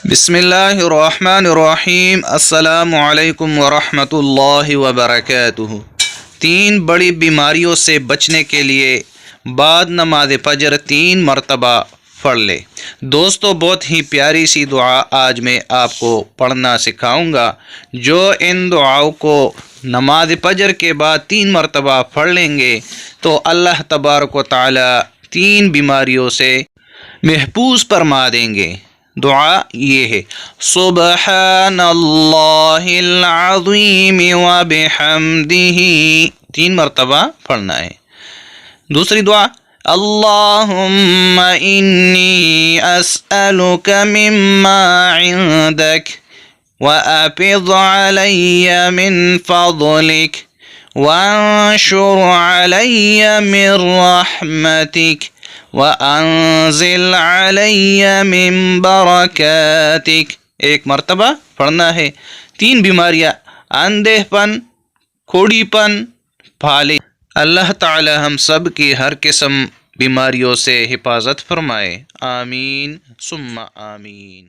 بسم اللہ الرحمن الرحیم۔ السلام علیکم ورحمۃ اللہ وبرکاتہ۔ 3 بڑی بیماریوں سے بچنے کے لیے بعد نماز فجر 3 مرتبہ پڑھ لے۔ دوستو، بہت ہی پیاری سی دعا آج میں آپ کو پڑھنا سکھاؤں گا۔ جو ان دعاؤں کو نماز فجر کے بعد 3 مرتبہ پڑھ لیں گے تو اللہ تبارک و تعالی 3 بیماریوں سے محفوظ فرما دیں گے۔ دعا یہ ہے: سبحان اللہ العظیم وبحمدہ، 3 مرتبہ پڑھنا ہے۔ دوسری دعا: اللہم انی اسألک مما عندک وافض علی من فضلک وانشر علی من رحمتک وانزل علی من برکاتک، 1 مرتبہ پڑھنا ہے۔ 3 بیماریاں: اندھے پن، کھوڑی پن، پھالے۔ اللہ تعالی ہم سب کی ہر قسم بیماریوں سے حفاظت فرمائے۔ آمین ثم آمین۔